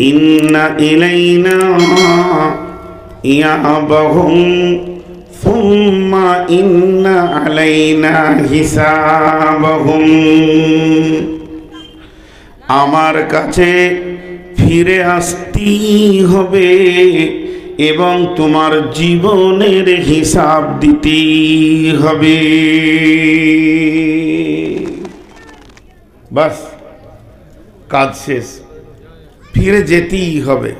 ইন্না ইলাইনা ইয়াবাহুম সুম্মা ইন্না আলাইনা হিসাবাহুম। আমার কাছে ফিরে আসতেই হবে এবং তোমার জীবনের হিসাব দিতেই হবে। বাস, কাজ শেষ, ফিরে যেতেই হবে।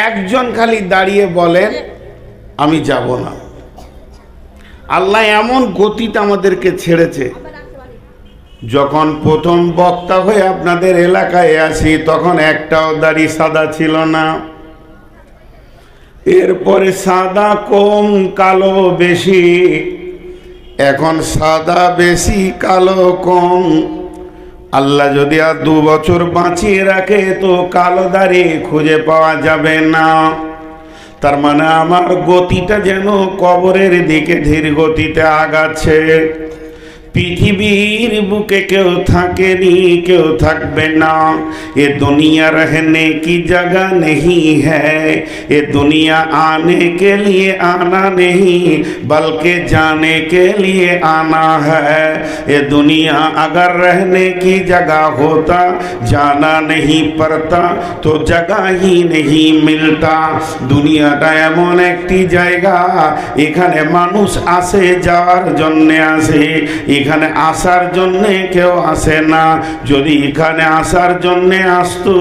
একজন খালি দাঁড়িয়ে বলেন আমি যাব না। আল্লাহ এমন গতিতে আমাদেরকে ছেড়েছে, যখন প্রথম বক্তা হয়ে আপনাদের এলাকায় আসি তখন একটাও দাড়ি সাদা ছিল না। এরপরে সাদা কম কালো বেশি, এখন সাদা বেশি কালো কম। আল্লাহ যদি আর 2 বছর বাঁচিয়ে রাখে তো কালো দাড়ি খুঁজে পাওয়া যাবে না। তার মানে আমার গতিটা যেন কবরের দিকে ধীর গতিতে আগাচ্ছে। পৃথিবীর বুকে কেউ থাকেনি, কেউ থাকবে না। ये दुनिया रहने की जगह नहीं है, ये दुनिया आने के लिए आना नहीं बल्कि जाने के लिए आना है। ये दुनिया अगर रहने की जगह होता, जाना नहीं पड़ता तो जगह ही नहीं मिलता। দুনিয়াটা এমন একটি জায়গা, এখানে মানুষ আসে যাওয়ার জন্য আসে, এখানে আসার জন্য কেউ আসে না। যদি এখানে আসার জন্য আসতো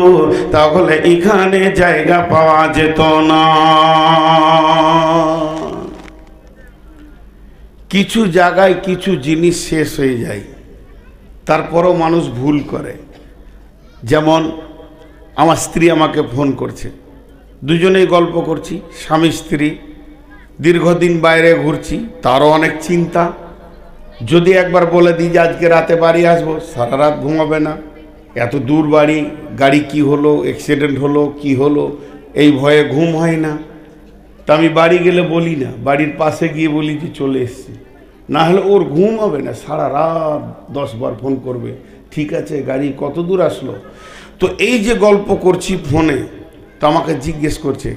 তাহলে এখানে জায়গা পাওয়া যেত না। কিছু জায়গায় কিছু জিনিস শেষ হয়ে যায়, তারপরও মানুষ ভুল করে। যেমন আমার স্ত্রী আমাকে ফোন করছে, দুজনেই গল্প করছি, স্বামী স্ত্রী, দীর্ঘদিন বাইরে ঘুরছি, তারও অনেক চিন্তা। যদি একবার বলে দিই যে আজকে রাতে বাড়ি আসবো, সারা রাত ঘুমাবে না। এত দূর বাড়ি, গাড়ি কি হলো, অ্যাক্সিডেন্ট হলো, কি হলো, এই ভয়ে ঘুম হয় না। তা আমি বাড়ি গেলে বলি না, বাড়ির পাশে গিয়ে বলি যে চলে এসছি, না হলে ওর ঘুম হবে না, সারা রাত 10 বার ফোন করবে, ঠিক আছে গাড়ি কত দূর আসলো। তো এই যে গল্প করছি ফোনে, তো আমাকে জিজ্ঞেস করছে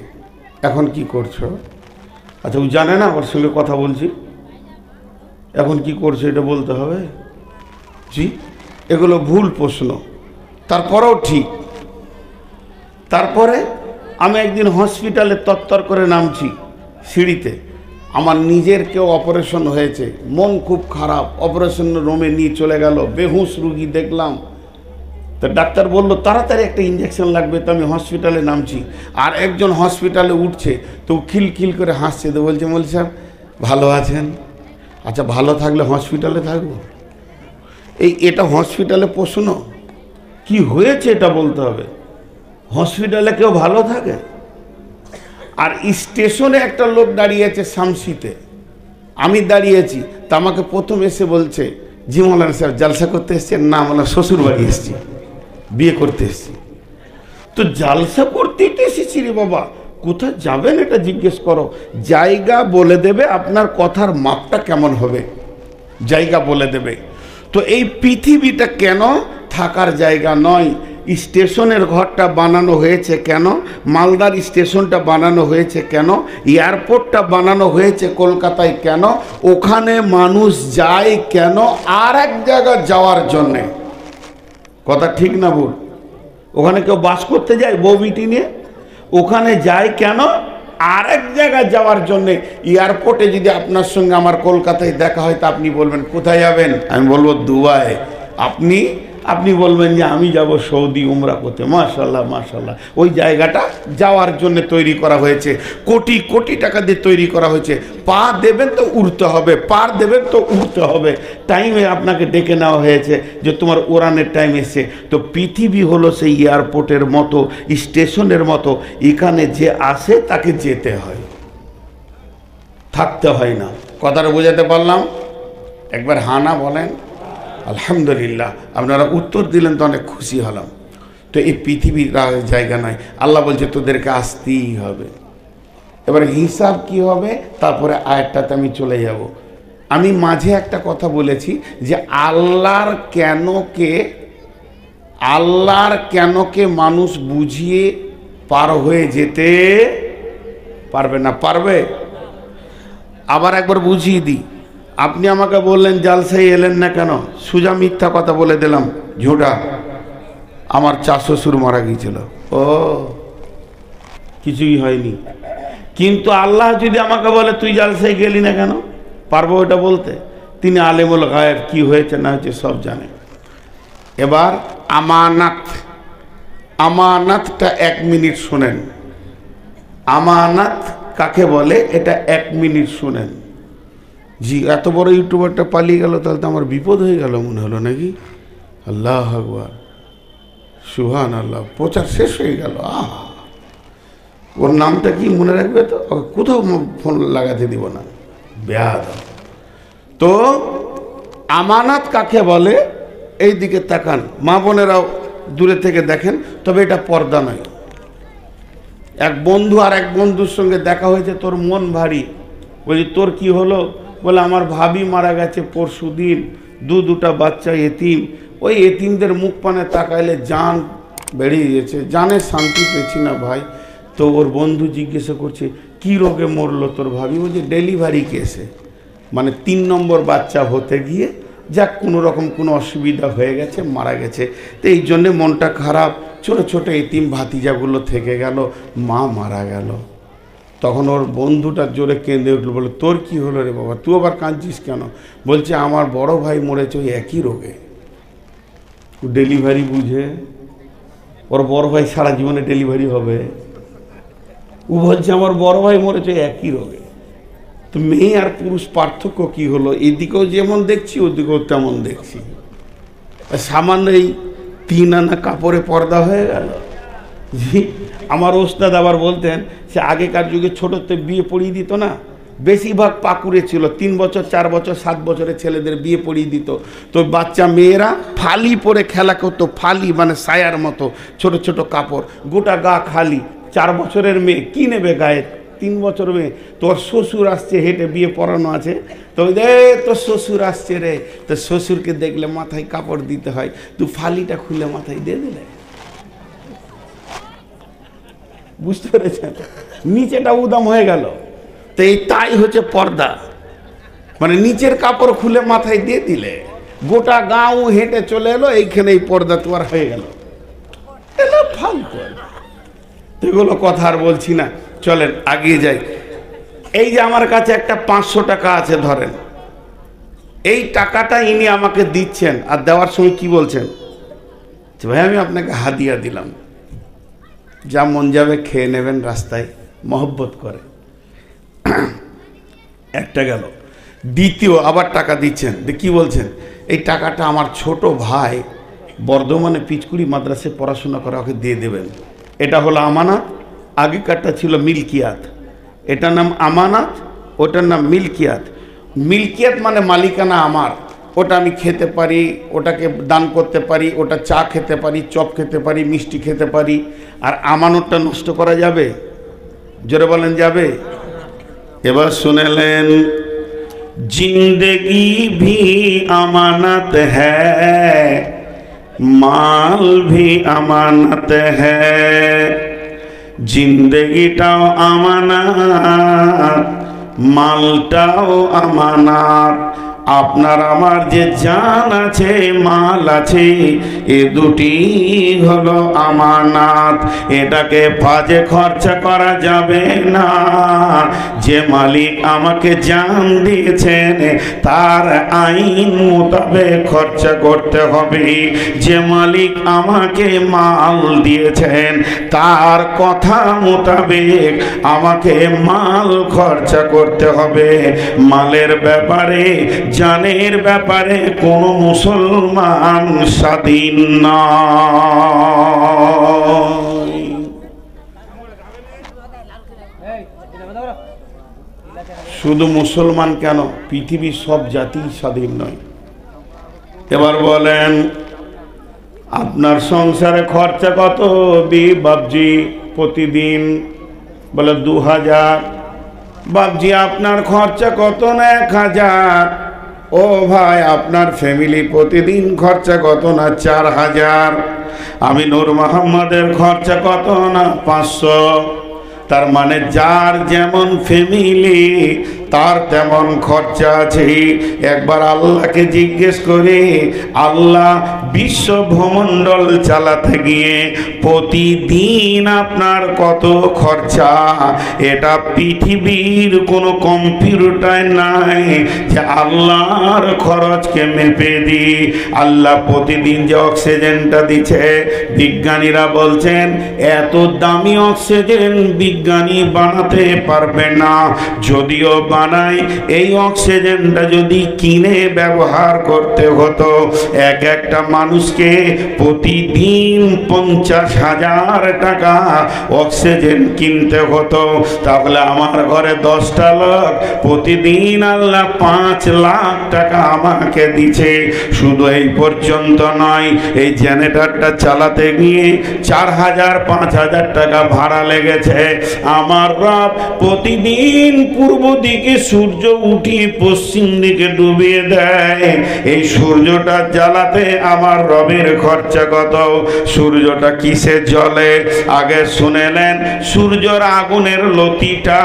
এখন কি করছো। আচ্ছা, ও জানে না ওর সঙ্গে কথা বলছি, এখন কি করছে এটা বলতে হবে? জি, এগুলো ভুল প্রশ্ন, তারপরেও ঠিক। তারপরে আমি একদিন হসপিটালে তত্তর করে নামছি সিঁড়িতে, আমার নিজের কেউ অপারেশন হয়েছে, মন খুব খারাপ, অপারেশন রুমে নিয়ে চলে গেল, বেহুশ রুগী দেখলাম। তো ডাক্তার বলল তাড়াতাড়ি একটা ইঞ্জেকশন লাগবে। তো আমি হসপিটালে নামছি, আর একজন হসপিটালে উঠছে, তো খিলখিল করে হাসছে, তো বলছে মৌলভী সাহেব ভালো আছেন? আচ্ছা, ভালো থাকলে হসপিটালে থাকবো? এটা হসপিটালে প্রশ্ন? কি হয়েছে এটা বলতে হবে। হসপিটালে কেউ ভালো থাকে? আর স্টেশনে একটা লোক দাঁড়িয়েছে শামসিতে, আমি দাঁড়িয়েছি, তা আমাকে প্রথম এসে বলছে জি মৌলানা সাহেব জালসা করতে এসছেন? না, আমরা শ্বশুর বাড়ি এসেছি, বিয়ে করতে এসেছি। তো জালসা করতেই তো এসেছি রে বাবা, কোথায় যাবেন এটা জিজ্ঞেস করো। জায়গা বলে দেবে, আপনার কথার মাপটা কেমন হবে, জায়গা বলে দেবে। তো এই পৃথিবীটা কেন থাকার জায়গা নয়? স্টেশনের ঘরটা বানানো হয়েছে কেন? মালদার স্টেশনটা বানানো হয়েছে কেন? এয়ারপোর্টটা বানানো হয়েছে কলকাতায় কেন? ওখানে মানুষ যায় কেন? আর এক জায়গায় যাওয়ার জন্যে। কথা ঠিক না ভুল? ওখানে কেউ বাস করতে যায় বউ বিটি নিয়ে, ওখানে যায় কেন? আর এক জায়গায় যাওয়ার জন্যে। এয়ারপোর্টে যদি আপনার সঙ্গে আমার কলকাতায় দেখা হয়, তা আপনি বলবেন কোথায় যাবেন? আমি বলবো দুবাই। আপনি বলবেন যে আমি যাব সৌদি উমরা করতে। মাশাআল্লাহ মাশাআল্লাহ, ওই জায়গাটা যাওয়ার জন্য তৈরি করা হয়েছে, কোটি কোটি টাকা দিয়ে তৈরি করা হয়েছে। পা দেবেন তো উড়তে হবে, পার দেবেন তো উড়তে হবে। টাইমে আপনাকে ডেকে নেওয়া হয়েছে যে তোমার উড়ানের টাইম এসে। তো পৃথিবী হলো সেই এয়ারপোর্টের মতো, স্টেশনের মতো, এখানে যে আসে তাকে যেতে হয়, থাকতে হয় না। কথাটা বোঝাতে পারলাম? একবার হানা বলেন আলহামদুলিল্লাহ। আপনারা উত্তর দিলেন তো অনেক খুশি হলাম। তো এই পৃথিবীর জায়গা নয়, আল্লাহ বলছে তোদেরকে আসতেই হবে। এবার হিসাব কি হবে তারপরে আয়াতটাতে আমি চলে যাব। আমি মাঝে একটা কথা বলেছি যে আল্লাহর কেন কে আল্লাহর কেনকে মানুষ বুঝিয়ে পার হয়ে যেতে পারবে না। পারবে? আবার একবার বুঝিয়ে দিই। আপনি আমাকে বললেন জালসায় এলেন না কেন? সোজা মিথ্যা কথা বলে দিলাম, ঝোঁটা আমার চার শ্বশুর মারা গিয়েছিল। ও, কিছুই হয়নি। কিন্তু আল্লাহ যদি আমাকে বলে তুই জালসায় গেলি না কেন, পারবো ওটা বলতে? তিনি আলেমুল গায়েব, কি হয়েছে না হয়েছে সব জানেন। এবার আমানাত, আমানাতটা 1 মিনিট শুনেন। আমানাত কাকে বলে এটা 1 মিনিট শুনেন। জি, এত বড় ইউটিউবারটা পালিয়ে গেল, তাহলে তো আমার বিপদ হয়ে গেল মনে হলো নাকি? আল্লাহ আকবার, সুবহান আল্লাহ, প্রচার শেষ হয়ে গেল। আহা, ওর নামটা কি মনে রাখবে তো? কোথাও ফোন লাগাতে দিব না, বেয়াদব। তো আমানাত কাকে বলে এই দিকে তাকান, মা বোনেরাও দূরে থেকে দেখেন। তবে এটা পর্দা নয়। এক বন্ধু আর এক বন্ধুর সঙ্গে দেখা হয়েছে, তোর মন ভারী। বলি তোর কি হলো? বলে আমার ভাবি মারা গেছে পরশু দিন, দুটা বাচ্চা এতিম। ওই এতিমদের মুখ পানে তাকাইলে জান বেরিয়ে গেছে, জানে শান্তি পেয়েছি না ভাই। তো ওর বন্ধু জিজ্ঞাসা করছে কি রোগে মরলো তোর ভাবি? বলছে ডেলিভারি কেসে, মানে 3 নম্বর বাচ্চা হতে গিয়ে যাক কোনো রকম কোনো অসুবিধা হয়ে গেছে, মারা গেছে। তো এই জন্যে মনটা খারাপ, ছোট ছোট এতিম ভাতিজাগুলো থেকে গেল, মা মারা গেল। তখন ওর বন্ধুটা জোরে কেঁদে উঠলো, বলে তোর কি হলো রে বাবা, তুই আবার কাঁদছিস কেন? বলছে আমার বড় ভাই মরেছে ওই একই রোগে। ডেলিভারি বুঝে? ওর বড় ভাই সারা জীবনে ডেলিভারি হবে? ও বলছে আমার বড় ভাই মরেছে একই রোগে। তো মেয়ে আর পুরুষ পার্থক্য কি হলো? এদিকেও যেমন দেখছি ওদিকেও তেমন দেখছি। সামান্য এই 3 আনা কাপড়ে পর্দা হয়ে গেল। জি, আমার ওস্তাদ আবার বলতেন সে আগেকার যুগে ছোটতে বিয়ে পড়িয়ে দিত না, বেশিরভাগ পাকুড়ে ছিল। 3 বছর 4 বছর 7 বছরের ছেলেদের বিয়ে পড়িয়ে দিত। তো বাচ্চা মেয়েরা ফালি পরে খেলা করতো, ফালি মানে সায়ার মতো ছোট ছোট কাপড়, গোটা গা খালি। 4 বছরের মেয়ে কি নেবে গায়ে? 3 বছর মেয়ে। তোর শ্বশুর আসছে, হেঁটে বিয়ে পড়ানো আছে, তো তোর শ্বশুর আসছে রে, তো শ্বশুরকে দেখলে মাথায় কাপড় দিতে হয়, তুই ফালিটা খুলে মাথায় দিয়ে দিলে। বুঝতে পেরেছেন? নিচেটা উদাম হয়ে গেল। তো এই তাই হচ্ছে পর্দা, মানে নিচের কাপড় খুলে মাথায় দিয়ে দিলে, গোটা গাঁও হেঁটে চলে এলো, এইখানে এই পর্দা তোমার হয়ে গেল। এটা ফালতু। এগুলো কথা আর বলছি না, চলেন আগিয়ে যাই। এই যে আমার কাছে একটা 500 টাকা আছে ধরেন, এই টাকাটা ইনি আমাকে দিচ্ছেন, আর দেওয়ার সময় কি বলছেন? ভাই আমি আপনাকে হাদিয়া দিলাম, যা মন যাবে খেয়ে নেবেন রাস্তায়, মহব্বত করে। একটা গেল। দ্বিতীয় আবার টাকা দিচ্ছেন, কি বলছেন? এই টাকাটা আমার ছোট ভাই বর্ধমানে পিচকুড়ি মাদ্রাসায় পড়াশোনা করে, ওকে দিয়ে দেবেন। এটা হলো আমানত। আগেকারটা ছিল মিল্কিয়াত। এটার নাম আমানত, ওটার নাম মিল্কিয়াত। মিল্কিয়াত মানে মালিকানা আমার, ওটা আমি খেতে পারি, ওটাকে দান করতে পারি, ওটা চা খেতে পারি, চপ খেতে পারি, মিষ্টি খেতে পারি। আর আমানতটা নষ্ট করা যাবে? জোরে বলেন যাবে? এবার শুনেলেন, जिंदगी भी अमानत है, माल भी अमानत है। जिंदगीটাও আমানত, মালটাও আমানত। আপনার আমার যে জান আছে, মাল আছে, এ দুটি হলো আমানত। এটাকে বাজে খরচা করা যাবে না। যে মালিক আমাকে জান দিয়েছেন তার আইন মোতাবেক খরচা করতে হবে। যে মালিক আমাকে মাল দিয়েছেন তার কথা মোতাবেক আমাকে মাল খরচা করতে হবে। মালের ব্যাপারে, জানের ব্যাপারে কোনো মুসলমান স্বাধীন নয়। শুধু মুসলমান কেন, পৃথিবীর সব জাতি স্বাধীন নয়। এবার বলেন আপনার সংসারে খরচা কত বাবজি প্রতিদিন? বলে 2000। বাবজি আপনার খরচা কত? না 1000। ও ভাই, আপনার ফ্যামিলি প্রতিদিন খরচা কত? না 4000। আমি নূর মোহাম্মদের খরচা কত? না 500। তার মানে যার যেমন ফ্যামিলি তার তেমন খরচা আছে। একবার আল্লাহকে জিজ্ঞেস করে, আল্লাহ বিশ্ব ভ্রমণ্ডল চালাতে গিয়ে প্রতিদিন আপনার কত খরচা? এটা পৃথিবীর কোনো কম্পিউটার নাই যে আল্লাহর খরচকে মেপে দি। আল্লাহ প্রতিদিন যে অক্সিজেনটা দিচ্ছে, বিজ্ঞানীরা বলছেন এত দামি অক্সিজেন বিজ্ঞানী বানাতে পারবে না। যদিও বানায়, এই অক্সিজেনটা যদি কিনে ব্যবহার করতে হতো, একটা মানুষকে প্রতিদিন 50,000 টাকা অক্সিজেন কিনতে হতো। তাহলে আমার ঘরে 10টা লোক, প্রতিদিন আল্লাহ 5 লাখ টাকা আমাকে দিচ্ছে। শুধু এই পর্যন্ত নয়, এই জেনারেটরটা চালাতে গিয়ে 4000 5000 টাকা ভাড়া লেগেছে। আমার রব প্রতিদিন পূর্ব দিকে সূর্য উঠিয়ে পশ্চিম দিকে ডুবিয়ে দেয়। এই সূর্যটা জ্বালাতে আমার রবের খরচা কত? সূর্যটা কিসে জ্বলে? আগে শুনেলেন, সূর্যের আগুনের লতিটা,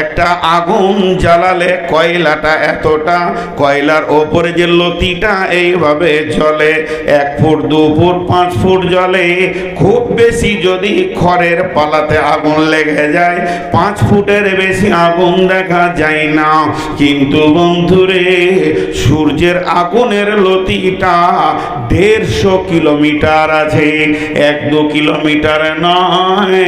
একটা আগুন জ্বালালে কয়লাটা এতটা, কয়লার ওপরে যে লতিটা এইভাবে জ্বলে, 1 ফুট 2 ফুট 5 ফুট জ্বলে। খুব বেশি যদি খড়ের পালাতে আগুন লেগে যায়, 5 ফুটের বেশি আগুন দেখা যায় না। কিন্তু বন্ধুরে, সূর্যের আগুনের লতিটা 150 কিলোমিটার আছে। 1-2 কিলোমিটার নয়,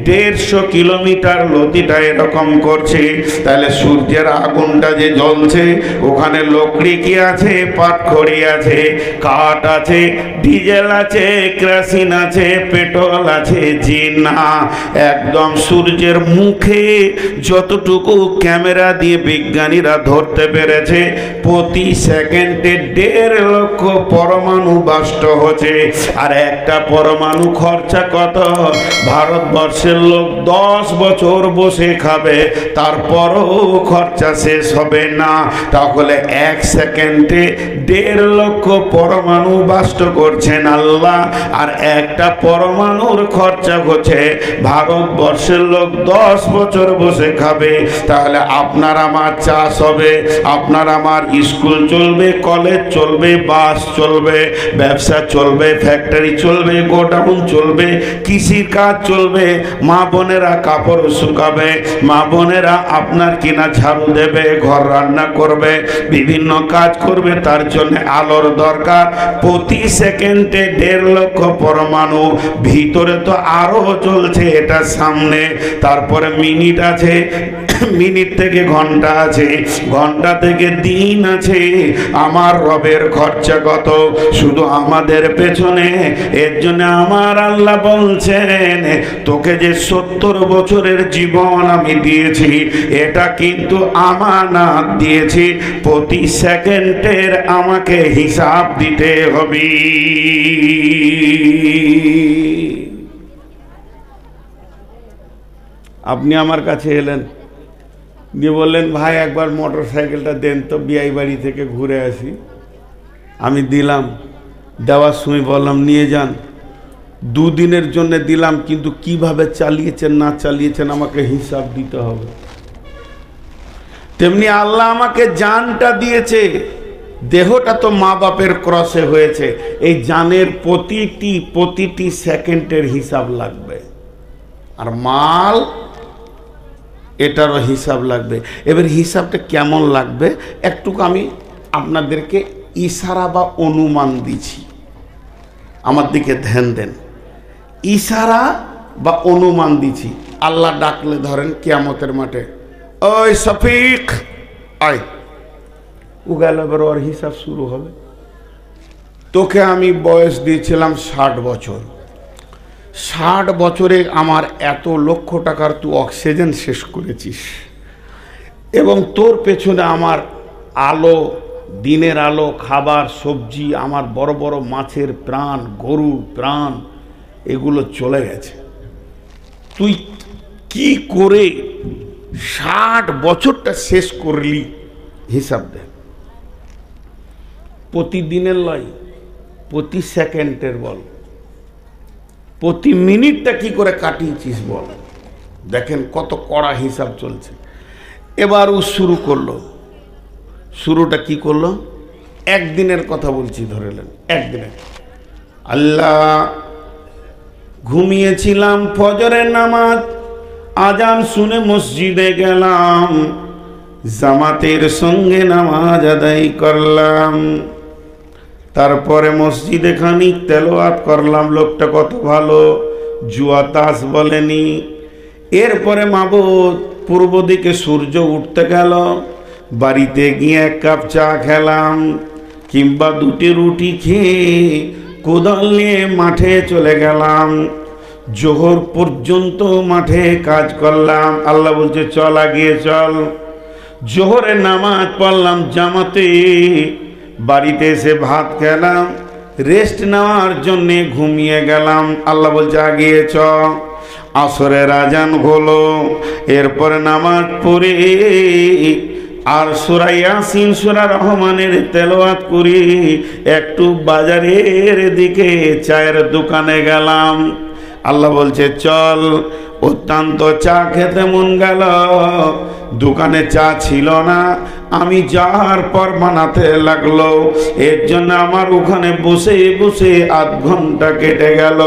150 কিলোমিটার লতিটা এরকম করছে। তাহলে সূর্যের আগুনটা যে জ্বলছে, ওখানে লকড়ি কি আছে? পাটখড়ি আছে, কাঠ আছে, ডিজেল আছে, কেরোসিন আছে, পেট্রোল আছে? জি না। একদম সূর্যের মুখে যতটুকু ক্যামেরা দিয়ে বিজ্ঞানীরা ধরতে পেরেছে, প্রতি সেকেন্ডে 1.5 লক্ষ পরমাণু বাষ্ট হচ্ছে। আর একটা পরমাণু খরচা কত? ভারতবর্ষের লোক 10 বছর বসে খাবে, তারপরও খরচা শেষ হবে না। তাহলে 1 সেকেন্ডে 1.5 লক্ষ পরমাণু বাষ্ট করছেন আল্লাহ। আর একটা পরমাণুর খরচা হচ্ছে ভারতবর্ষের লোক 10 বছর বসে খাবে। তাহলে আপনার আমার চাষ হবে, আপনার আমার স্কুল চলবে, কলেজ চলবে, বাস চলবে, ব্যবসা চলবে, ফ্যাক্টরি চলবে, গোডাউন চলবে, কৃষির কাজ চলবে, মা বোনেরা কাপড় শুকাবে, মা বোনেরা আপনার কিনা ঝাড়ু দেবে, ঘর রান্না করবে, বিভিন্ন কাজ করবে। তার জন্য আলোর দরকার। প্রতি সেকেন্ডে 1.5 লক্ষ পরমাণু। ভিতরে তো আরো চলছে, এটা সামনে। তারপরে মিনিট আছে, মিনিট থেকে ঘন্টা আছে, ঘন্টা থেকে দিন আছে। আমার রবের খরচা কত শুধু আমাদের পেছনে? এর জন্য আমার আল্লাহ বলছেন, তোকে যে 70 বছরের জীবন আমি দিয়েছি, এটা কিন্তু আমানত দিয়েছি। প্রতি সেকেন্ডের আমাকে হিসাব দিতে হবে। আপনি আমার কাছে এলেন, দিয়ে বললেন, ভাই একবার মোটর সাইকেলটা দেন তো, বিআই বাড়ি থেকে ঘুরে আসি। আমি দিলাম। দেওয়ার সময় বললাম, নিয়ে যান। 2 দিনের জন্য দিলাম, কিন্তু কিভাবে চালিয়েছেন না চালিয়েছেন আমাকে হিসাব দিতে হবে। তেমনি আল্লাহ আমাকে জানটা দিয়েছে, দেহটা তো মা বাপের ক্রসে হয়েছে। এই জানের প্রতিটি সেকেন্ডের হিসাব লাগবে। আর মাল, এটারও হিসাব লাগবে। এবার হিসাবটা কেমন লাগবে একটু আমি আপনাদেরকে ইশারা বা অনুমান দিছি, আমার দিকে ধ্যান দেন। ইশারা বা অনুমান দিছি। আল্লাহ ডাকলে ধরেন কিয়ামতের মাঠে, ওই শফিক আয়, ও গেল। এবার ওর হিসাব শুরু হবে। তোকে আমি বয়স দিয়েছিলাম 60 বছর। 60 বছরে আমার এত লক্ষ টাকার তুই অক্সিজেন শেষ করেছিস, এবং তোর পেছনে আমার আলো, দিনের আলো, খাবার, সবজি, আমার বড় বড় মাছের প্রাণ, গরুর প্রাণ, এগুলো চলে গেছে। তুই কি করে 60 বছরটা শেষ করলি? হিসাব দে। প্রতিদিনের লয়, প্রতি সেকেন্ডের বল, প্রতি মিনিটটা কি করে কাটিয়েছিস বল। দেখেন কত কড়া হিসাব চলছে। এবার ও শুরু করলো। শুরুটা কি করলো? একদিনের কথা বলছি, ধরেলেন একদিনের। আল্লাহ, ঘুমিয়েছিলাম, ফজরের নামাজ আজান শুনে মসজিদে গেলাম, জামাতের সঙ্গে নামাজ আদায় করলাম, তারপরে মসজিদে খানিক তেলাওয়াত করলাম। লোকটা কত ভালো, জুয়া তাস বলেনি। এরপরে মাবুদ, পূর্ব দিকে সূর্য উঠতে গেল, বাড়িতে গিয়ে এক কাপ চা খেলাম, কিংবা দুটি রুটি খেয়ে কোদাল নিয়ে মাঠে চলে গেলাম, জোহর পর্যন্ত মাঠে কাজ করলাম। আল্লাহ বলছে চল, আগিয়ে চল। জোহরের নামাজ পড়লাম জামাতে, বাড়িতে এসে ভাত খেলাম, রেস্ট নেওয়ার জন্যে ঘুমিয়ে গেলাম। আল্লাহ বলছে আগিয়ে চ। আসরের আজান হলো, এরপরে নামাজ পড়ে আর সূরা ইয়াসিন, সূরা রহমানের তেলাওয়াত করি, একটু বাজারের দিকে চায়ের দোকানে গেলাম। আল্লাহ বলছে চল। অত্যন্ত চা খেতে মন গেল, দোকানে চা ছিল না, আমি যাওয়ার পর বানাতে লাগলো। এর জন্য আমার ওখানে বসে বসে আধ ঘন্টা কেটে গেল।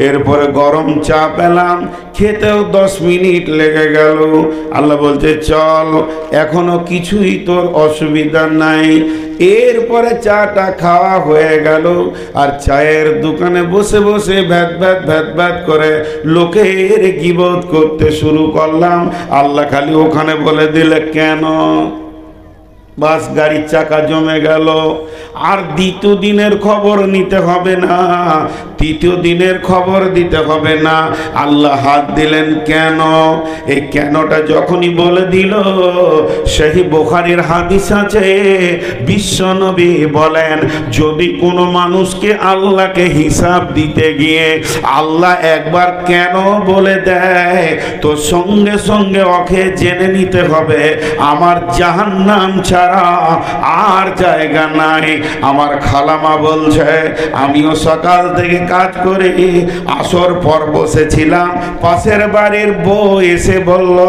এরপরে গরম চা পেলাম, খেতেও 10 মিনিট লেগে গেল। আল্লাহ বলছে চল, এখনো কিছুই তোর অসুবিধা নাই। এরপরে চাটা খাওয়া হয়ে গেল, আর চায়ের দোকানে বসে বসে ভ্যাত ভ্যাত ভ্যাত ভ্যাত করে লোকের গীবত করতে শুরু করলাম। আল্লাহ খালি ওখানে বলে দিলে কেন? বাস গাড়ির চাকা জমে গেল। আর দ্বিতীয় দিনের খবর নিতে হবে না, তৃতীয় দিনের খবর দিতে হবে না। আল্লাহ হাত দিলেন কেন? এই কেনটা যখনই বলে দিল, সেই বুখারীর হাদিস আছে, বিশ্বনবী বলেন যদি কোনো মানুষকে আল্লাহকে হিসাব দিতে গিয়ে আল্লাহ একবার কেন বলে দেয়, তো সঙ্গে সঙ্গে ওকে জেনে নিতে হবে আমার জাহান্নাম ছাড়া আর জায়গা নাই। আমার খালামা বলছে, আমিও সকাল থেকে কাজ করে আসর পর বসেছিলাম, পাশের বাড়ির বউ এসে বলল,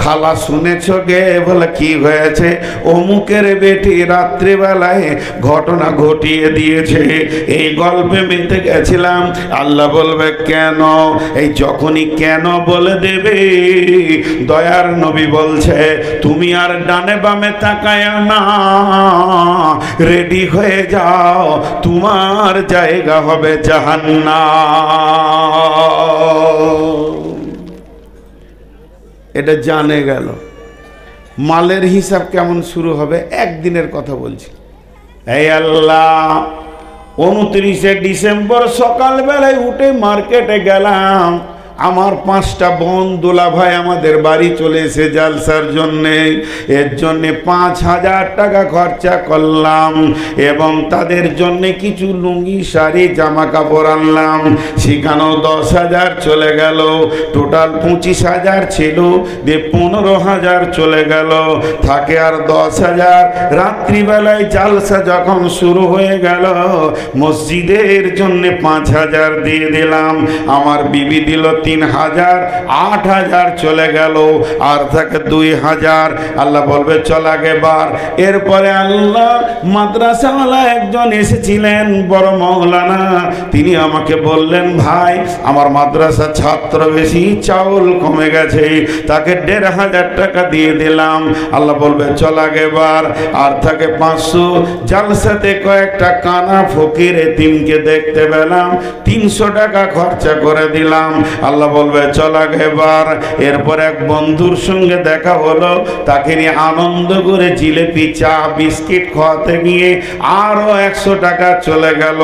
খালা শুনেছো গে? বলে কি হয়েছে? অমুকের বেটি রাত্রিবেলায় ঘটনা ঘটিয়ে দিয়েছে। এই গল্পে মেতে গেছিলাম। আল্লাহ বলবে কেন? এই যখনই কেন বলে দেবে, দয়ার নবী বলছে তুমি আর ডানে বামে তাকায় না, রেডি হয়ে যাও, তোমার জায়গা হবে জাহান্নাম। এটা জানে গেল। মালের হিসাব কেমন শুরু হবে? একদিনের কথা বলছি। এই আল্লাহ, 29শে ডিসেম্বর সকালবেলায় উঠে মার্কেটে গেলাম, আমার 5টা বোন দুলা ভাই আমাদের বাড়ি চলে এসে জালসার জন্যে। এর জন্যে 5000 টাকা খরচা করলাম, এবং তাদের জন্যে কিছু লুঙ্গি শাড়ি জামা কাপড় আনলাম। সেখানেও 10,000 চলে গেল। টোটাল 25,000 ছিল, দিয়ে 15,000 চলে গেল, থাকে আর 10,000। রাত্রিবেলায় জালসা যখন শুরু হয়ে গেল, মসজিদের জন্যে 5,000 দিয়ে দিলাম। আমার বিবি দিল 3,000, 8,000 চলে গেল, আর থাকে 2,000। আল্লাহ বলবে চল আগে বার। এরপরে আল্লাহ, মাদ্রাসাওয়ালা একজন এসেছিলেন, বড় মৌলানা, তিনি আমাকে বললেন, ভাই আমার মাদ্রাসা ছাত্র বেশি, চাউল কমে গেছে, তাকে 1,500 টাকা দিয়ে দিলাম। আল্লাহ বলবে চল আগে বার। আর থাকে 500। জালসাতে কয়েকটা কানা ফকির এতিমকে দেখতে পেলাম, 300 টাকা খরচা করে দিলাম। আল্লাহ বলবে চল আগে বার। এরপর এক বন্ধুর সঙ্গে দেখা হলো, তাকে নিয়ে আনন্দ করে জিলেপি, চা, বিস্কিট খাওয়াতে গিয়ে আরো 100 টাকা চলে গেল।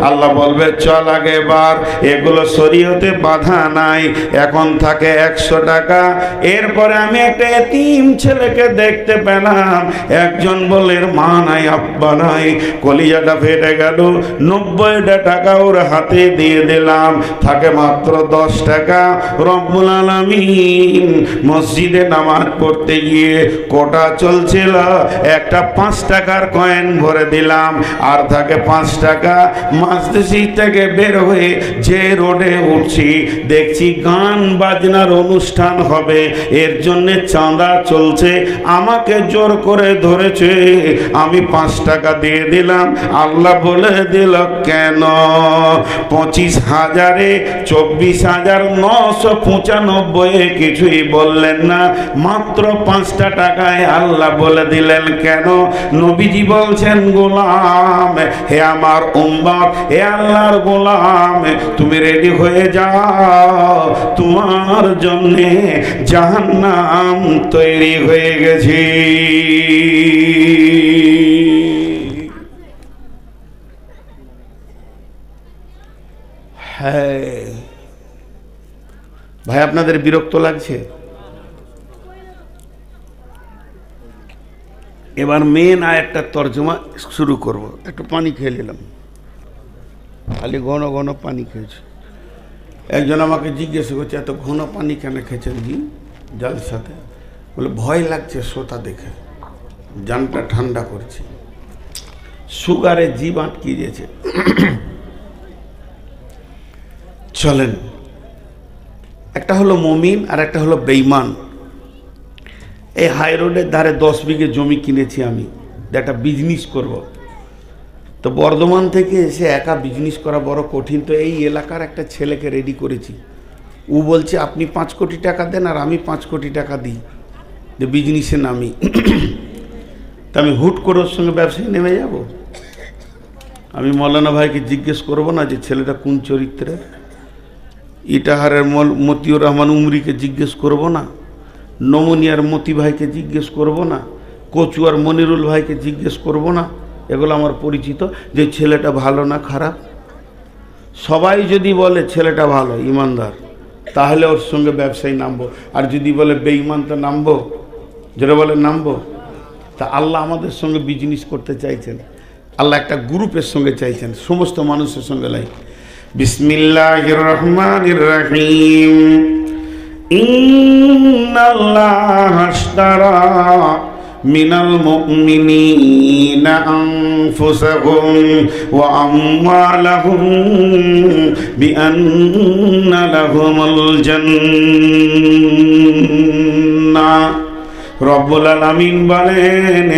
আল্লাহ বলবে চল আগে বার। এগুলো শরীয়তে বাধা নাই, এখন থাকে 100 টাকা। এরপরে আমি একটা এতিম ছেলেকে দেখতে পেলাম, একজন বলে মা নাই, আব্বা নাই, কলিজাটা ফেটে গেল। 90টা টাকা ওর হাতে দিয়ে দিলাম, থাকে মাত্র 10 টাকা। টাকা রব্বুল আলামিন মসজিদে নামাজ পড়তে গিয়ে কোটা চলছিল, একটা 5 টাকার কয়েন ভরে দিলাম, আর থাকে 5 টাকা। মসজিদ থেকে বের হয়ে যে রোডে উঠছি দেখছি গান বাজনার অনুষ্ঠান হবে, এর জন্য চাঁদা চলছে, আমাকে জোর করে ধরেছে, আমি 5 টাকা দিয়ে দিলাম। আল্লাহ বলে দিল কেন? 25,000-এ 24,995 কিছুই বললেন না, মাত্র 5টা টাকায় আল্লাহ বলে দিলেন কেন? নবীজি বলছেন, গোলাম, হে আমার উম্মত, হে আল্লাহর গোলাম, তুমি রেডি হয়ে যাও, তোমার জন্য জাহান্নাম তৈরি হয়ে গেছে। হ্যাঁ ভাই, আপনাদের বিরক্ত লাগছে? এবার মেন আয়াতটা তর্জমা শুরু করব। একটু পানি খেয়ে নিলাম, খালি ঘন ঘন পানি খেয়েছি। একজন আমাকে জিজ্ঞেস করছে, এত ঘন পানি কেন খেয়েছেন জি জালসাতে? বলে ভয় লাগছে শ্রোতা দেখে, জানটা ঠান্ডা করছি, সুগারে জিভ আটকে গেছে। চলেন, একটা হলো মমিন আর একটা হলো বেঈমান। এই হাই রোডের ধারে 10 বিঘে জমি কিনেছি আমি, একটা বিজনেস করব। তো বর্ধমান থেকে এসে একা বিজনেস করা বড় কঠিন, তো এই এলাকার একটা ছেলেকে রেডি করেছি। ও বলছে আপনি 5 কোটি টাকা দেন আর আমি 5 কোটি টাকা দিই, যে বিজনেসে নামি। তা আমি হুট করে ওর সঙ্গে ব্যবসায় নেমে যাব? আমি মৌলানা ভাইকে জিজ্ঞেস করব না যে ছেলেটা কোন চরিত্রের? ইটাহারের মতিউর রহমান উমরিকে জিজ্ঞেস করব না? নমুনিয়ার মতি ভাইকে জিজ্ঞেস করব না? কচুয়ার মনিরুল ভাইকে জিজ্ঞেস করব না? এগুলো আমার পরিচিত, যে ছেলেটা ভালো না খারাপ। সবাই যদি বলে ছেলেটা ভালো ইমানদার, তাহলে ওর সঙ্গে ব্যবসায় নামবো, আর যদি বলে বেঈমান তো নামবো, যেটা বলে নামবো। তা আল্লাহ আমাদের সঙ্গে বিজনেস করতে চাইছেন, আল্লাহ একটা গ্রুপের সঙ্গে চাইছেন, সমস্ত মানুষের সঙ্গে লাই। বিসমিল্লাহির রহমানির রহিম। ইন্নাল্লাহা আশতারা মিনাল মুমিনিনা আনফুসাহুম ওয়া আমওয়ালাহুম বিআন্না লাহুমুল জান্নাহ। রব্বুল আলামিন বলেন,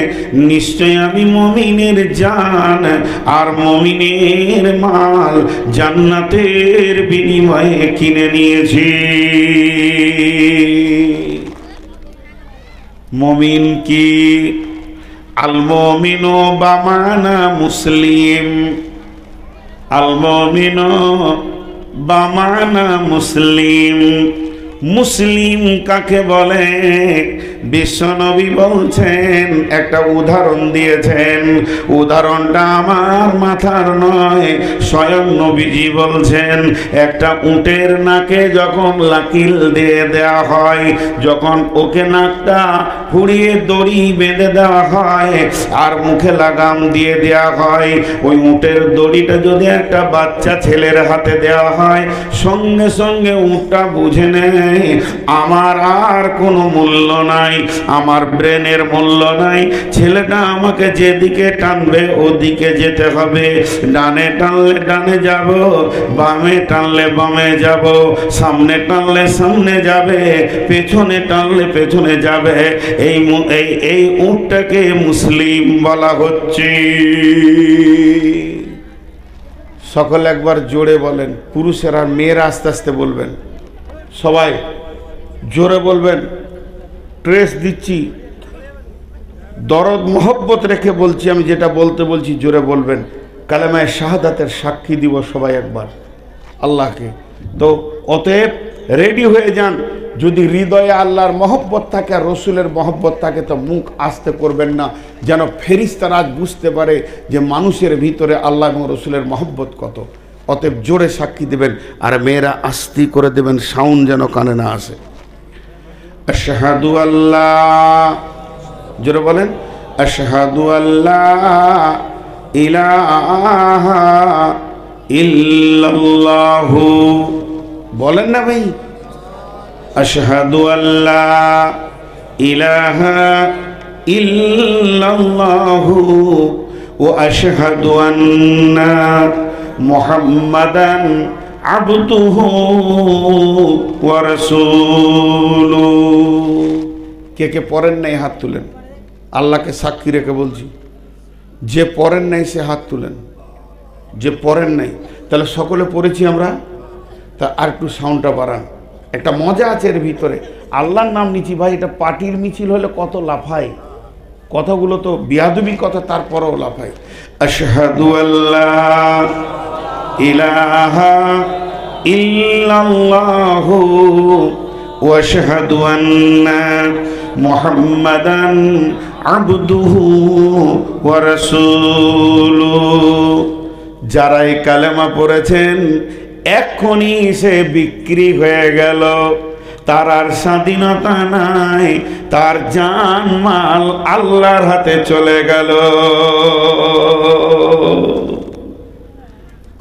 নিশ্চয় আমি মুমিনের জান আর মুমিনের মাল জান্নাতের বিনিময়ে কিনে নিয়েছি। মুমিন কি? আল মুমিনু বামানা মুসলিম, আল মুমিনু বামানা মুসলিম। মুসলিম কাকে বলে? বিশ্বনবী বলছেন, একটা উদাহরণ দিয়েছেন, উদাহরণটা আমার মাথার নয়, স্বয়ং নবীজি বলছেন। একটা উটের নাকে যখন লাকিল দিয়ে দেওয়া হয়, যখন ওকে নাকটা ফুড়িয়ে দড়ি বেঁধে দেওয়া হয় আর মুখে লাগাম দিয়ে দেওয়া হয়, ওই উটের দড়িটা যদি একটা বাচ্চা ছেলের হাতে দেওয়া হয়, সঙ্গে সঙ্গে উটটা বুঝে নেয় আমার আর কোনো মূল্য নাই, আমার ব্রেনের মূল্য নাই, ছেলেটা আমাকে যেদিকে টানবে ওদিকে যেতে হবে। ডানে টানলে ডানে যাব, বামে টানলে বামে যাব, সামনে টানলে সামনে যাবে, পেছনে টানলে পেছনে যাবে। এই উটটাকে মুসলিম বলা হচ্ছে। সকলে একবার জোরে বলেন, পুরুষেরা মেয়েরা আস্তে আস্তে বলবেন, সবাই জোরে বলবেন। ট্রেস দিচ্ছি, দরদ মোহব্বত রেখে বলছি, আমি যেটা বলতে বলছি জোরে বলবেন। কালেমায়ে শাহাদাতের সাক্ষী দিব সবাই একবার আল্লাহকে। তো অতএব রেডি হয়ে যান। যদি হৃদয়ে আল্লাহর মহব্বত থাকে আর রসুলের মহব্বত থাকে, তো মুখ আস্তে করবেন না, যেন ফেরেশতারা আজ বুঝতে পারে যে মানুষের ভিতরে আল্লাহ এবং রসুলের মহব্বত কত। অতএব জোরে সাক্ষী দেবেন, আর মেয়েরা আস্তি করে দেবেন, সাউন্ড যেন কানে না আসে। আশহাদু আল্লাহ, জোরে বলেন, আশহাদু আল্লাহ ইলাহা ইল্লাল্লাহু। বলেন না ভাই, আশহাদু আল্লা ইলাহা ইল্লাল্লাহু ওয়া আশহাদু আন্না মুহাম্মাদান আবদুহু ওয়া রাসূলুহু। কে কে পড়েন নাই হাত তুলেন, আল্লাহকে সাক্ষী রেখে বলছি, যে পড়েন নাই সে হাত তুলেন, যে পড়েন নাই। তাহলে সকলে পড়েছি আমরা, তা আর একটু সাউন্ডটা বাড়ান, একটা মজা আছে এর ভিতরে। আল্লাহর নাম নিচ্ছি ভাই, এটা পার্টির মিছিল হলে কত লাফায়, কথাগুলো তো বিয়াদবি কথা, তারপরেও লাফায়। আশহাদু আল্লাহ ইলাহা ইল্লাল্লাহু ওয়া আশহাদু আন্না মুহাম্মাদান আবদুহু ওয়া রাসূলুহু। যারা এই কালেমা পড়েছেন এক্ষুনি সে বিক্রি হয়ে গেল, তার আর স্বাধীনতা নাই, তার জান মাল আল্লাহর হাতে চলে গেল।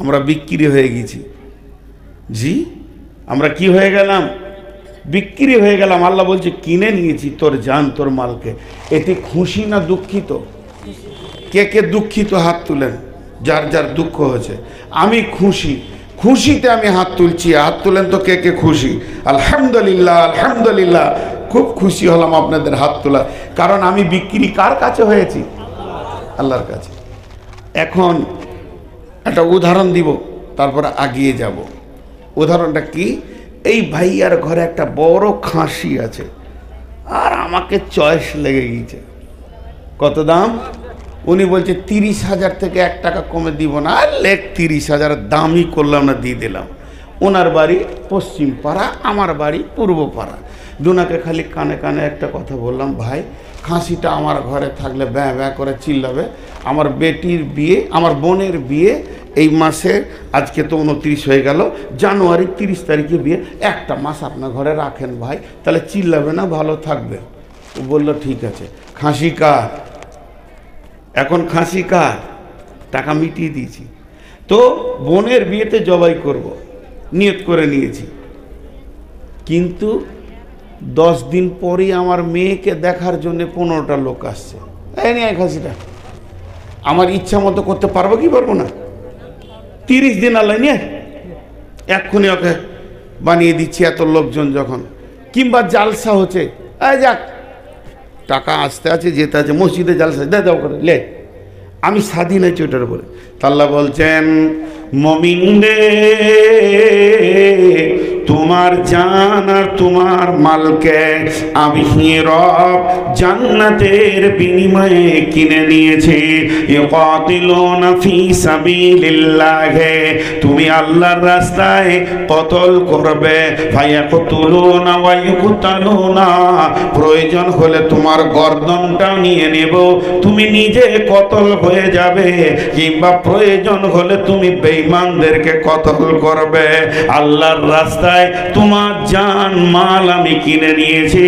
আমরা বিক্রি হয়ে গেছি, জি আমরা কি হয়ে গেলাম? বিক্রি হয়ে গেলাম। আল্লাহ বলছে কিনে নিয়েছি তোর জান তোর মালকে। এতে খুশি না দুঃখিত? কে কে দুঃখিত হাত তুলেন, যার যার দুঃখ হয়েছে। আমি খুশি, খুশিতে আমি হাত তুলছি, হাত তুলেন তো কে কে খুশি? আলহামদুলিল্লাহ, আলহামদুলিল্লাহ, খুব খুশি হলাম আপনাদের হাত তোলা, কারণ আমি বিক্রি কার কাছে হয়েছি? আল্লাহর কাছে। এখন একটা উদাহরণ দিব, তারপরে আগিয়ে যাব। উদাহরণটা কি? এই ভাইয়ার ঘরে একটা বড় খাসি আছে, আর আমাকে চয়েস লেগে গিয়েছে। কত দাম? উনি বলছে 30,000 থেকে 1 টাকা কমে দিব না। আর লেখ 30,000, দামই করলাম না, দিয়ে দিলাম। ওনার বাড়ি পশ্চিম পাড়া, আমার বাড়ি পূর্ব পাড়া। দুনাকে খালি কানে কানে একটা কথা বললাম, ভাই খাসিটা আমার ঘরে থাকলে ব্যাঁ ব্যাঁ করে চিল্লাবে। আমার বেটির বিয়ে, আমার বোনের বিয়ে এই মাসে, আজকে তো 29 হয়ে গেল, জানুয়ারি 30 তারিখে বিয়ে, একটা মাস আপনার ঘরে রাখেন ভাই, তাহলে চিল্লাবে না, ভালো থাকবে। ও বললো ঠিক আছে। খাসি কার? এখন খাসি কার? টাকা মিটিয়ে দিয়েছি, তো বোনের বিয়েতে জবাই করব, নিয়ত করে নিয়েছি। কিন্তু 10 দিন পরই আমার মেয়েকে দেখার জন্য 15টা লোক আসছে। এই নিয়ে খাসিটা আমার ইচ্ছা মতো করতে পারবো কি পারবো না? 30 দিন আল্লাহ নিয়ে এক্ষুনি ওকে বানিয়ে দিচ্ছি, এত লোকজন যখন। কিংবা জালসা হচ্ছে, যাক টাকা আসতে আছে, যেতে আছে, মসজিদে জালসা দাও করে লে, আমি স্বাধীন আছি ওটার বলে। আল্লাহ বলছেন মুমিন রে, তোমার জান আর তোমার মালকে আমি রব জান্নাতের বিনিময়ে কিনে নিয়েছি। ইকাতিলুনা ফি সাবিলিল্লাহ, তুমি আল্লাহর রাস্তায় কতল করবে। ফায়াকতুলুনা ওয়া ইউকতালুনা, প্রয়োজন হলে তোমার গর্দনটাও নিয়ে নেব, তুমি নিজে কতল হয়ে যাবে, কিংবা প্রয়োজন হলে তুমি বেঈমানদেরকে কতল করবে। আল্লাহর রাস্তায় তোমার জান মাল আমি কিনে নিয়েছি।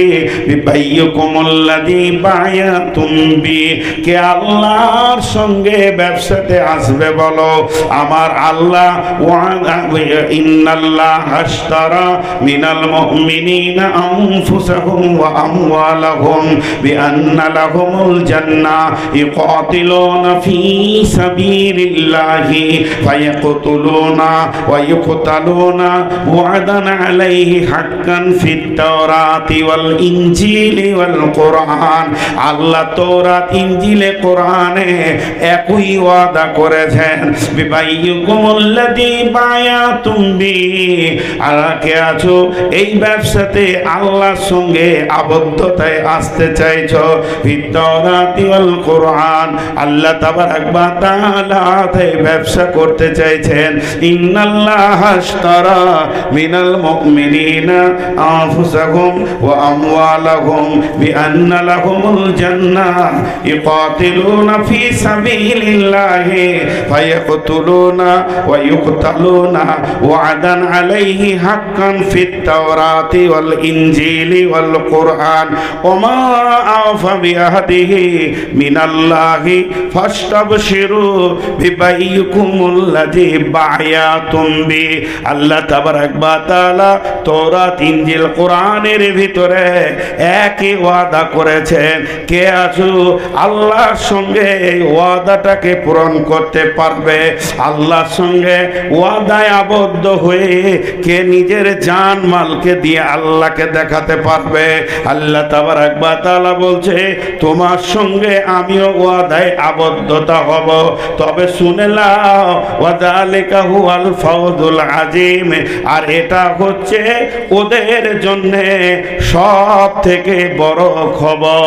বিবাইয়ুকুমুল্লাযী বায়াতুম বি, কে আল্লাহর সঙ্গে ব্যবসাতে আসবে বলো? আমার আল্লাহ ইন্নাল্লাহা আশতারা মিনাল মুমিনিনা আনফুসাহুম ওয়া আমওয়ালাহুম বিআন্না লাহুমুল জান্নাহ ইকাতিলুনা ফি সাবিলিল্লাহি ফায়াকতুলুনা ওয়া ইউকতালুনা ওয়া'দান আলাইহি হাক্কান ফিত তাওরাতি ওয়াল ইনজিলি ওয়াল কুরআন। আল্লাহ তাওরাত, ইনজিলে, কোরআনে একই ওয়াদা করেছেন। বিবাইয়ুকুমুল্লাযী বায়াতুম বি, আর কে আছো এই ব্যবসাতে আল্লাহর সঙ্গে আবদ্ধতায় আসতে চাইছো। ফিত তাওরাতি ওয়াল কুরআন, আল্লাহ তাবারাক ওয়া তাআলা ব্যবসা করতে চাইছেন। ইন্নাল্লাহা আশতারা মিনাল মুমিনিনা আনফুসাহুম ওয়া আমওয়ালাহুম বিআন্না লাহুমুল জান্নাহ ইকাতিলুনা ফি সাবিলিল্লাহি ফায়াকতুলুনা ওয়া ইউকতালুনা ওয়া'দান আলাইহি হাক্কান ফিত তাওরাতি ওয়াল ইনজিলি ওয়াল কুরআন ওয়া মা আওফা বিআহদিহি মিনাল্লাহি ফাস্তাবশিরু বিবাইয়ুকুমুল্লাযী বায়াতুম বি। আল্লাহ তাবারাক ওয়া তাআলা তাআলা তওরাত ইনজিল কোরআনের ভিতরে একই ওয়াদা করেছেন। কে আছো আল্লাহর সঙ্গে এই ওয়াদাটাকে পূরণ করতে পারবে? আল্লাহর সঙ্গে ওয়াদায় আবদ্ধ হয়ে কে নিজের জান মালকে দিয়ে আল্লাহকে দেখাতে পারবে? আল্লাহ তাবারাক ওয়া তাআলা বলছে তোমার সঙ্গে আমিও ওয়াদায় আবদ্ধতা হব। তবে শুনে নাও, ওয়া যালিকা হুয়াল ফাওজুল আযীম, আর এটা হচ্ছে ওদের জন্য সব থেকে বড় খবর।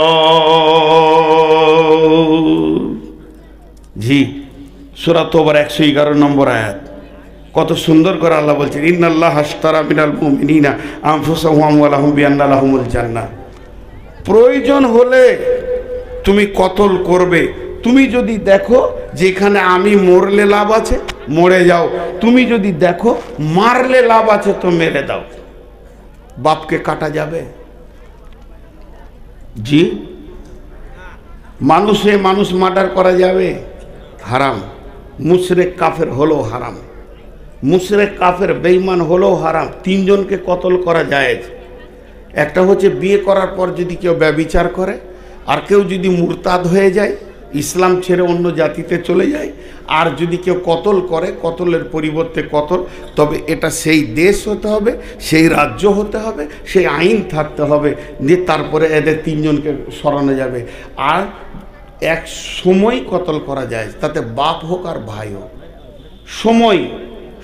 জি, সূরা তওবার 111 নম্বর আয়াত। কত সুন্দর করে আল্লাহ বলছেন, ইন্নাল্লাহা আশতারা মিনাল মুমিনিনা আনফুসাহুম ওয়া আমওয়ালাহুম বিআন্না লাহুমুল জান্নাহ। প্রয়োজন হলে তুমি কতল করবে। তুমি যদি দেখো যেখানে আমি মরলে লাভ আছে, মরে যাও। তুমি যদি দেখো মারলে লাভ আছে, তো মেরে দাও। বাপকে কাটা যাবে? জি, মানুষ মার্ডার করা যাবে? হারাম। মুশরিক কাফের হলো হারাম, মুশরিক কাফের বেঈমান হলো হারাম। তিনজনকে কতল করা জায়েজ। একটা হচ্ছে বিয়ে করার পর যদি কেউ ব্যভিচার করে, আর কেউ যদি মুরতাদ হয়ে যায়, ইসলাম ছেড়ে অন্য জাতিতে চলে যায়, আর যদি কেউ কতল করে, কতলের পরিবর্তে কতল, তবে এটা সেই দেশ হতে হবে, সেই রাজ্য হতে হবে, সেই আইন থাকতে হবে, যে তারপরে এদের তিনজনকে সরানো যাবে। আর এক সময় কতল করা যায়, তাতে বাপ হোক আর ভাই হোক।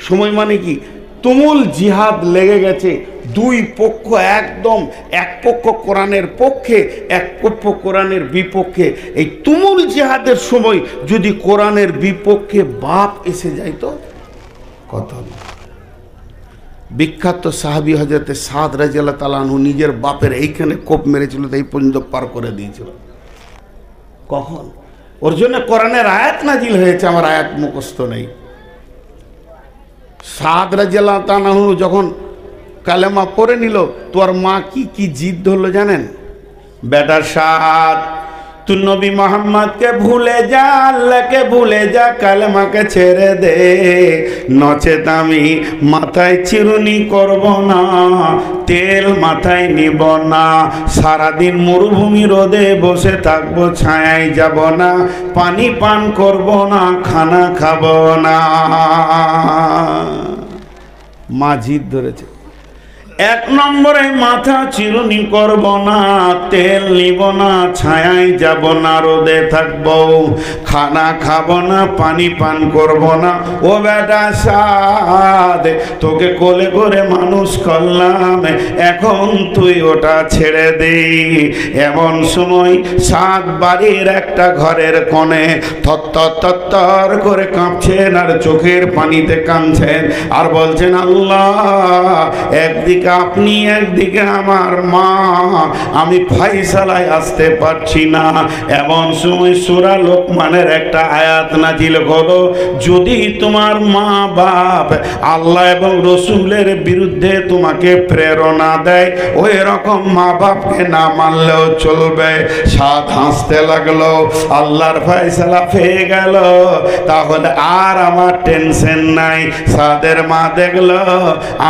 সময় মানে কি? তুমুল জিহাদ লেগে গেছে, দুই পক্ষ একদম, এক পক্ষ কোরআনের পক্ষে, এক পক্ষ কোরআনের বিপক্ষে। এই তুমুল জিহাদের সময় যদি কোরআনের বিপক্ষে বাপ এসে যায়, তো কতল। বিখ্যাত সাহাবী হযরতে সাদ রাদিয়াল্লাহু তাআলা আনহু নিজের বাপের এইখানে কোপ মেরেছিল, তাই পর্যন্ত পার করে দিয়েছিল। কখন? ওর জন্য কোরআনের আয়াত নাজিল হয়েছে, আমার আয়াত মুখস্থ নেই। সাদ রাদিয়াল্লাহু তাআলা আনহু যখন কালেমা পড়ে নিল, তোর মা কি জিদ ধরলো জানেন? বেটা সাদ, তুই নবী মোহাম্মদকে ভুলে যা, আল্লাহকে ভুলে যা, কালেমাকে ছেড়ে দে, নচেত আমি মাথায় চিরুনি করব না, তেল মাথায় নিব না, সারাদিন মরুভূমি রোদে বসে থাকবো, ছায়ায় যাব না, পানি পান করব না, খানা খাব না। মা জিদ ধরেছে। এক নম্বরে মাথা চিরুনি করব না, তেল নিব না, ছায়ায় যাব না, রোদে থাকব, খানা খাবো না, পানি পান করব না। ও বেটা সাদ, তোকে কোলে করে মানুষ করলাম, এখন তুই ওটা ছেড়ে দে। এমন সময় সাদ বাড়ির একটা ঘরের কোণে থরথর করে কাঁপছেন, আর চোখের পানিতে কাঁদছেন, আর বলছেন, আল্লাহ, একদিকে আপনি, একদিকে আমার মা, আমি ফাইসালায় আসতে পারছি না। এমন সময় সূরা লোকমানের একটা আয়াত নাজিল হলো, যদি তোমার মা বাপ আল্লাহ এবং রসুলের বিরুদ্ধে তোমাকে প্রেরণা দেয়, ওই রকম মা বাপকে না মানলেও চলবে। সাদ হাসতে লাগলো, আল্লাহর ফাইসালা পেয়ে গেল, তাহলে আর আমার টেনশন নাই। সাদের মা দেখলো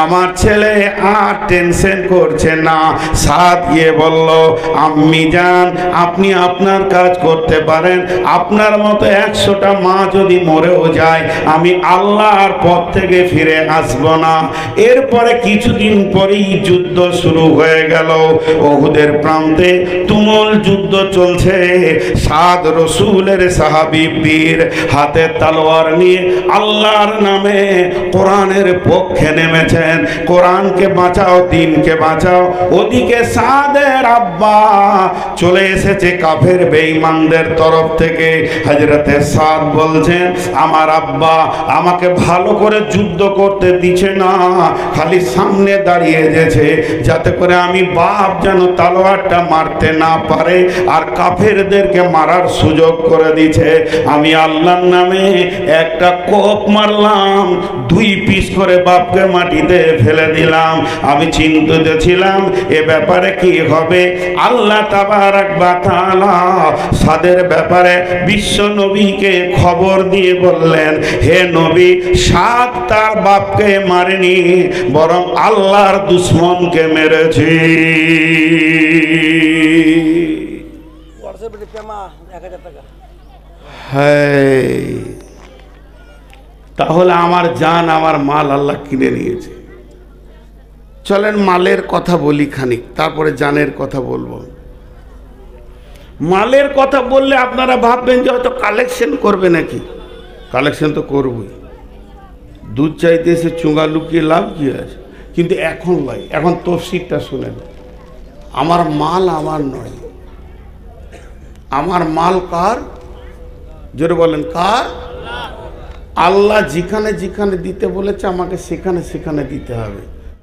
আমার ছেলে আর টেনশন করছে না। সাদ গিয়ে বলল, আম্মি জান, আপনি আপনার কাজ করতে পারেন, আপনার মতো 100টা মা যদি মরেও যায়, আমি আল্লাহর পথ থেকে ফিরে আসব না। এরপরে কিছুদিন পরেই যুদ্ধ শুরু হয়ে গেল। উহুদের প্রান্তে তুমুল যুদ্ধ চলছে। সাদ রসুলের সাহাবী বীর, হাতে তলোয়ার নিয়ে আল্লাহর নামে কোরআনের পক্ষে নেমেছেন। কোরআনকে বাঁচাও, দিনকে বাঁচাও। ওদিকে সাদের আব্বা চলে এসেছে কাফের বেঈমানদের তরফ থেকে। হযরতে সাদ বলছেন, আমার আব্বা আমাকে ভালো করে যুদ্ধ করতে দিচ্ছে না, খালি সামনে দাঁড়িয়ে গেছে, যাতে করে আমি বাপ যেন তলোয়ারটা মারতে না পারে, আর কাফেরদেরকে মারার সুযোগ করে দিচ্ছে। আমি আল্লাহর নামে একটা কোপ মারলাম, 2 পিস করে বাপকে মাটিতে ফেলে দিলাম। আমি চিন্তিত ছিলাম এ ব্যাপারে কি হবে। আল্লাহ তাবারাক ওয়া তাআলা সাদের ব্যাপারে বিশ্ব নবীকে খবর দিয়ে বললেন, হে নবী, সাদ তার বাপকে মারেনি, বরং আল্লাহর দুশমনকে মেরেছে। তাহলে আমার জান আমার মাল আল্লাহ কিনে নিয়েছে। চলেন মালের কথা বলি খানিক, তারপরে জানের কথা বলবো। মালের কথা বললে আপনারা ভাববেন যে হয়তো কালেকশন করবে নাকি। কালেকশন তো করবই, দুধ চাইতে এসে চুঙ্গা লুকিয়ে লাভ কি আছে। কিন্তু এখন নয়, এখন তফসিরটা শুনেন। আমার মাল আমার নয়, আমার মাল কার? জোরে বলেন কার? আল্লাহ যেখানে যেখানে দিতে বলেছে আমাকে সেখানে সেখানে দিতে হবে।